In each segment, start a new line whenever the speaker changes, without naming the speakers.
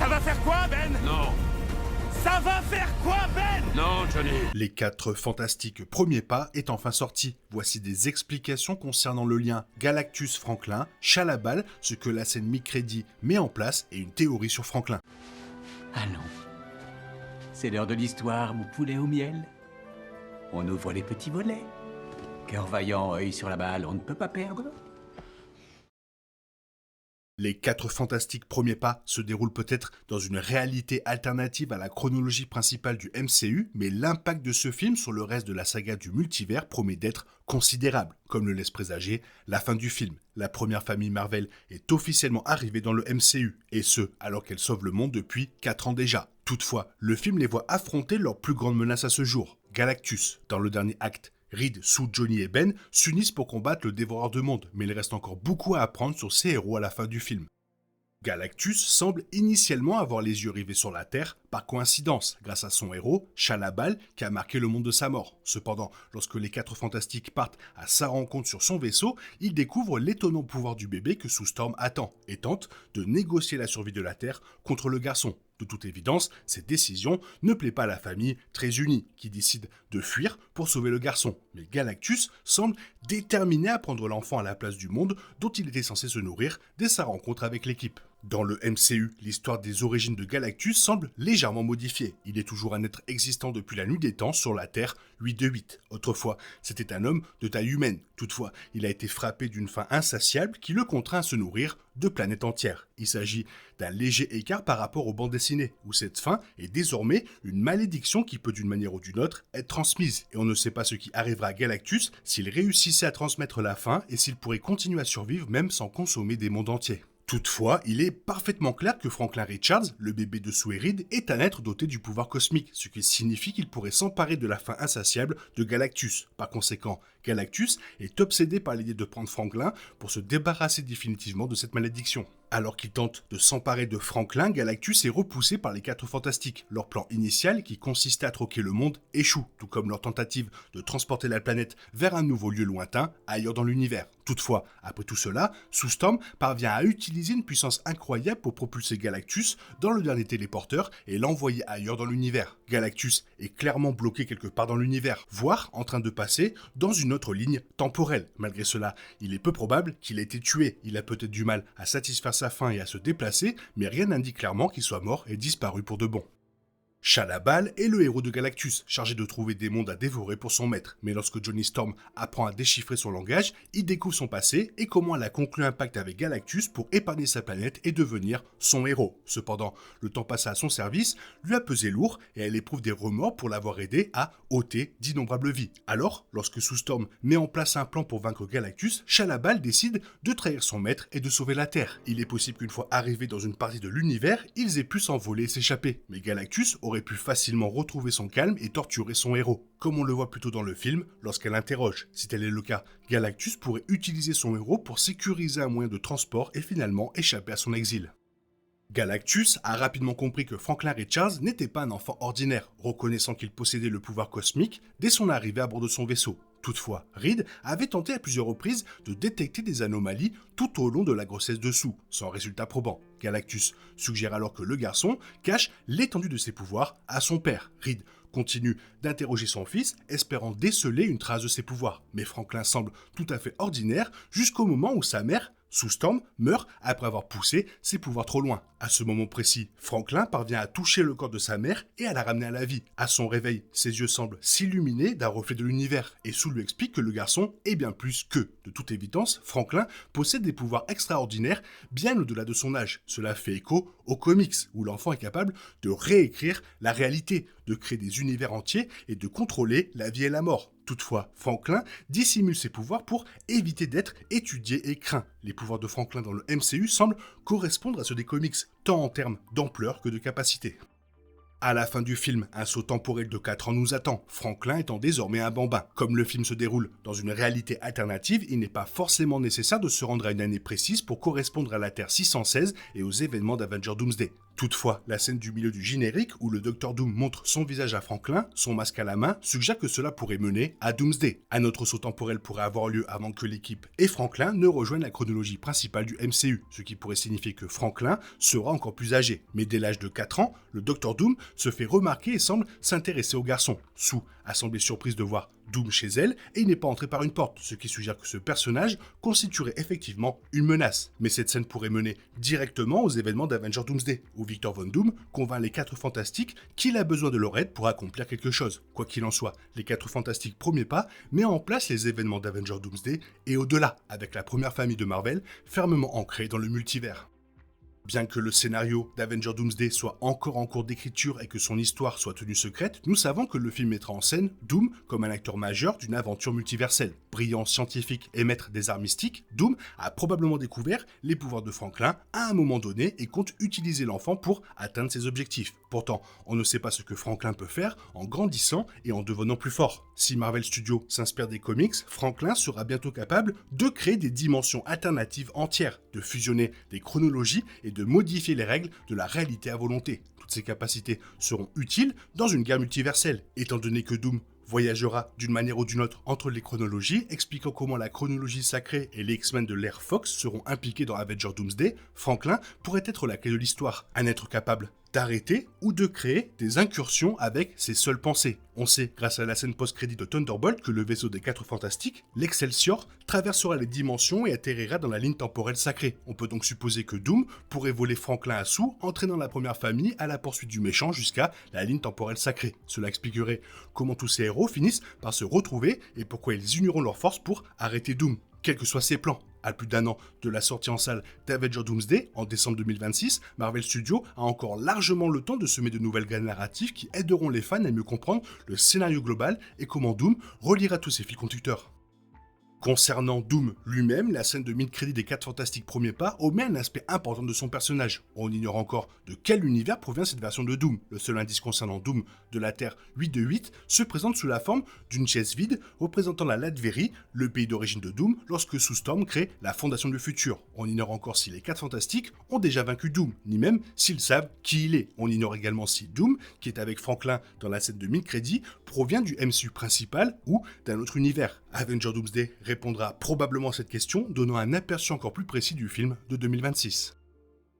Ça va faire quoi, Ben?
Non,
Ça va faire quoi, Ben?
non, Johnny.
Les 4 fantastiques premiers pas est enfin sorti. Voici des explications concernant le lien Galactus-Franklin, Chalabal, ce que la scène mi-crédit met en place et une théorie sur Franklin.
Allons. C'est l'heure de l'histoire, mon poulet au miel. On ouvre les petits volets. Cœur vaillant, œil sur la balle, on ne peut pas perdre.
Les 4 fantastiques premiers pas se déroulent peut-être dans une réalité alternative à la chronologie principale du MCU, mais l'impact de ce film sur le reste de la saga du multivers promet d'être considérable, comme le laisse présager la fin du film. La première famille Marvel est officiellement arrivée dans le MCU, et ce, alors qu'elle sauve le monde depuis 4 ans déjà. Toutefois, le film les voit affronter leur plus grande menace à ce jour, Galactus. Dans le dernier acte, Reed, Sue, Johnny et Ben s'unissent pour combattre le dévoreur de mondes, mais il reste encore beaucoup à apprendre sur ces héros à la fin du film. Galactus semble initialement avoir les yeux rivés sur la Terre, par coïncidence, grâce à son héros, Chalabal, qui a marqué le monde de sa mort. Cependant, lorsque les 4 fantastiques partent à sa rencontre sur son vaisseau, ils découvrent l'étonnant pouvoir du bébé que Sue Storm attend, et tentent de négocier la survie de la Terre contre le garçon. De toute évidence, cette décision ne plaît pas à la famille très unie, qui décide de fuir pour sauver le garçon. Mais Galactus semble déterminé à prendre l'enfant à la place du monde dont il était censé se nourrir dès sa rencontre avec l'équipe. Dans le MCU, l'histoire des origines de Galactus semble légèrement modifiée. Il est toujours un être existant depuis la nuit des temps sur la Terre 828. Autrefois, c'était un homme de taille humaine. Toutefois, il a été frappé d'une faim insatiable qui le contraint à se nourrir de planètes entières. Il s'agit d'un léger écart par rapport aux bandes dessinées, où cette faim est désormais une malédiction qui peut d'une manière ou d'une autre être transmise. Et on ne sait pas ce qui arrivera à Galactus s'il réussissait à transmettre la faim et s'il pourrait continuer à survivre même sans consommer des mondes entiers. Toutefois, il est parfaitement clair que Franklin Richards, le bébé de Sue et Reed, est un être doté du pouvoir cosmique, ce qui signifie qu'il pourrait s'emparer de la faim insatiable de Galactus. Par conséquent, Galactus est obsédé par l'idée de prendre Franklin pour se débarrasser définitivement de cette malédiction. Alors qu'il tente de s'emparer de Franklin, Galactus est repoussé par les 4 fantastiques. Leur plan initial, qui consistait à troquer le monde, échoue, tout comme leur tentative de transporter la planète vers un nouveau lieu lointain, ailleurs dans l'univers. Toutefois, après tout cela, Sue Storm parvient à utiliser une puissance incroyable pour propulser Galactus dans le dernier téléporteur et l'envoyer ailleurs dans l'univers. Galactus est clairement bloqué quelque part dans l'univers, voire en train de passer dans une autre ligne temporelle. Malgré cela, il est peu probable qu'il ait été tué. Il a peut-être du mal à satisfaire sa faim et à se déplacer, mais rien n'indique clairement qu'il soit mort et disparu pour de bon. Chalabal est le héros de Galactus, chargé de trouver des mondes à dévorer pour son maître. Mais lorsque Johnny Storm apprend à déchiffrer son langage, il découvre son passé et comment elle a conclu un pacte avec Galactus pour épargner sa planète et devenir son héros. Cependant, le temps passé à son service lui a pesé lourd et elle éprouve des remords pour l'avoir aidé à ôter d'innombrables vies. Alors, lorsque Sue Storm met en place un plan pour vaincre Galactus, Chalabal décide de trahir son maître et de sauver la Terre. Il est possible qu'une fois arrivés dans une partie de l'univers, ils aient pu s'envoler et s'échapper. Mais Galactus aurait pu facilement retrouver son calme et torturer son héros. Comme on le voit plus tôt dans le film, lorsqu'elle interroge si tel est le cas, Galactus pourrait utiliser son héros pour sécuriser un moyen de transport et finalement échapper à son exil. Galactus a rapidement compris que Franklin Richards n'était pas un enfant ordinaire, reconnaissant qu'il possédait le pouvoir cosmique dès son arrivée à bord de son vaisseau. Toutefois, Reed avait tenté à plusieurs reprises de détecter des anomalies tout au long de la grossesse de Sue, sans résultat probant. Galactus suggère alors que le garçon cache l'étendue de ses pouvoirs à son père. Reed continue d'interroger son fils, espérant déceler une trace de ses pouvoirs. Mais Franklin semble tout à fait ordinaire jusqu'au moment où sa mère, Sue Storm, meurt après avoir poussé ses pouvoirs trop loin. À ce moment précis, Franklin parvient à toucher le corps de sa mère et à la ramener à la vie. À son réveil, ses yeux semblent s'illuminer d'un reflet de l'univers et Sue lui explique que le garçon est bien plus que. De toute évidence, Franklin possède des pouvoirs extraordinaires bien au-delà de son âge. Cela fait écho aux comics où l'enfant est capable de réécrire la réalité, de créer des univers entiers et de contrôler la vie et la mort. Toutefois, Franklin dissimule ses pouvoirs pour éviter d'être étudié et craint. Les pouvoirs de Franklin dans le MCU semblent correspondre à ceux des comics, tant en termes d'ampleur que de capacité. À la fin du film, un saut temporel de 4 ans nous attend, Franklin étant désormais un bambin. Comme le film se déroule dans une réalité alternative, il n'est pas forcément nécessaire de se rendre à une année précise pour correspondre à la Terre 616 et aux événements d'Avengers Doomsday. Toutefois, la scène du milieu du générique où le Dr Doom montre son visage à Franklin, son masque à la main, suggère que cela pourrait mener à Doomsday. Un autre saut temporel pourrait avoir lieu avant que l'équipe et Franklin ne rejoignent la chronologie principale du MCU, ce qui pourrait signifier que Franklin sera encore plus âgé. Mais dès l'âge de 4 ans, le Dr Doom se fait remarquer et semble s'intéresser au garçon. Sue a semblé surprise de voir Doom chez elle et il n'est pas entré par une porte, ce qui suggère que ce personnage constituerait effectivement une menace. Mais cette scène pourrait mener directement aux événements d'Avengers Doomsday, où Victor Von Doom convainc les 4 Fantastiques qu'il a besoin de leur aide pour accomplir quelque chose. Quoi qu'il en soit, les 4 Fantastiques premier pas met en place les événements d'Avengers Doomsday et au-delà, avec la première famille de Marvel fermement ancrée dans le multivers. Bien que le scénario d'Avengers Doomsday soit encore en cours d'écriture et que son histoire soit tenue secrète, nous savons que le film mettra en scène Doom comme un acteur majeur d'une aventure multiverselle. Brillant scientifique et maître des arts mystiques, Doom a probablement découvert les pouvoirs de Franklin à un moment donné et compte utiliser l'enfant pour atteindre ses objectifs. Pourtant, on ne sait pas ce que Franklin peut faire en grandissant et en devenant plus fort. Si Marvel Studios s'inspire des comics, Franklin sera bientôt capable de créer des dimensions alternatives entières, de fusionner des chronologies et de modifier les règles de la réalité à volonté. Toutes ces capacités seront utiles dans une guerre multiverselle, étant donné que Doom voyagera d'une manière ou d'une autre entre les chronologies, expliquant comment la chronologie sacrée et les X-Men de l'ère Fox seront impliqués dans Avengers Doomsday. Franklin pourrait être la clé de l'histoire, un être capable d'arrêter ou de créer des incursions avec ses seules pensées. On sait, grâce à la scène post-crédit de Thunderbolt, que le vaisseau des 4 Fantastiques, l'Excelsior, traversera les dimensions et atterrira dans la ligne temporelle sacrée. On peut donc supposer que Doom pourrait voler Franklin à Sue, entraînant la première famille à la poursuite du méchant jusqu'à la ligne temporelle sacrée. Cela expliquerait comment tous ces héros finissent par se retrouver et pourquoi ils uniront leurs forces pour arrêter Doom, quels que soient ses plans. À plus d'un an de la sortie en salle d'Avengers Doomsday, en décembre 2026, Marvel Studios a encore largement le temps de semer de nouvelles graines narratives qui aideront les fans à mieux comprendre le scénario global et comment Doom reliera tous ses fils conducteurs. Concernant Doom lui-même, la scène de mid-crédit des 4 Fantastiques premiers pas omet un aspect important de son personnage. On ignore encore de quel univers provient cette version de Doom. Le seul indice concernant Doom de la Terre 828 se présente sous la forme d'une chaise vide représentant la Latverie, le pays d'origine de Doom, lorsque Sue Storm crée la Fondation du Futur. On ignore encore si les 4 Fantastiques ont déjà vaincu Doom, ni même s'ils savent qui il est. On ignore également si Doom, qui est avec Franklin dans la scène de mid-crédit, provient du MCU principal ou d'un autre univers. Avengers Doomsday répondra probablement à cette question, donnant un aperçu encore plus précis du film de 2026.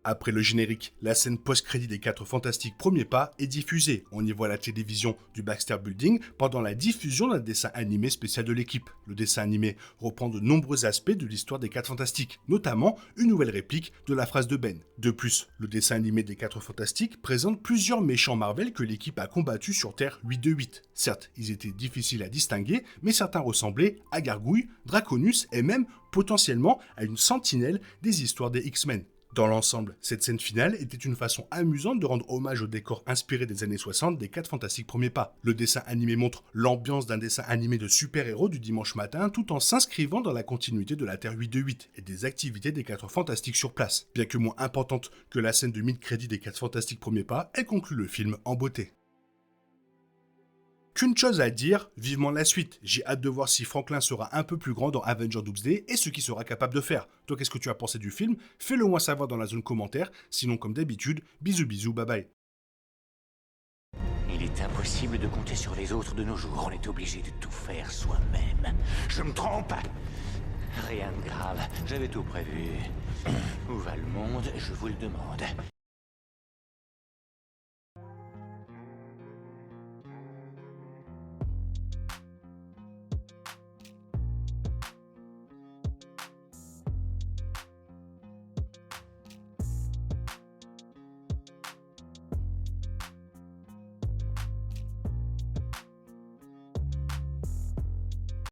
Après le générique, la scène post-crédit des 4 Fantastiques premiers pas est diffusée. On y voit la télévision du Baxter Building pendant la diffusion d'un dessin animé spécial de l'équipe. Le dessin animé reprend de nombreux aspects de l'histoire des 4 Fantastiques, notamment une nouvelle réplique de la phrase de Ben. De plus, le dessin animé des 4 Fantastiques présente plusieurs méchants Marvel que l'équipe a combattus sur Terre 828. Certes, ils étaient difficiles à distinguer, mais certains ressemblaient à Gargouille, Draconus et même potentiellement à une sentinelle des histoires des X-Men. Dans l'ensemble, cette scène finale était une façon amusante de rendre hommage au décor inspiré des années 60 des 4 Fantastiques premiers pas. Le dessin animé montre l'ambiance d'un dessin animé de super-héros du dimanche matin tout en s'inscrivant dans la continuité de la Terre 828 et des activités des 4 Fantastiques sur place. Bien que moins importante que la scène de mid-crédit des 4 Fantastiques premiers pas, elle conclut le film en beauté. Qu'une chose à dire, vivement la suite. J'ai hâte de voir si Franklin sera un peu plus grand dans Avengers Doomsday et ce qu'il sera capable de faire. Toi, qu'est-ce que tu as pensé du film? Fais-le moi savoir dans la zone commentaire. Sinon, comme d'habitude, bisous bisous, bye bye.
Il est impossible de compter sur les autres de nos jours. On est obligé de tout faire soi-même. Je me trompe? Rien de grave. J'avais tout prévu. Où va le monde? Je vous le demande.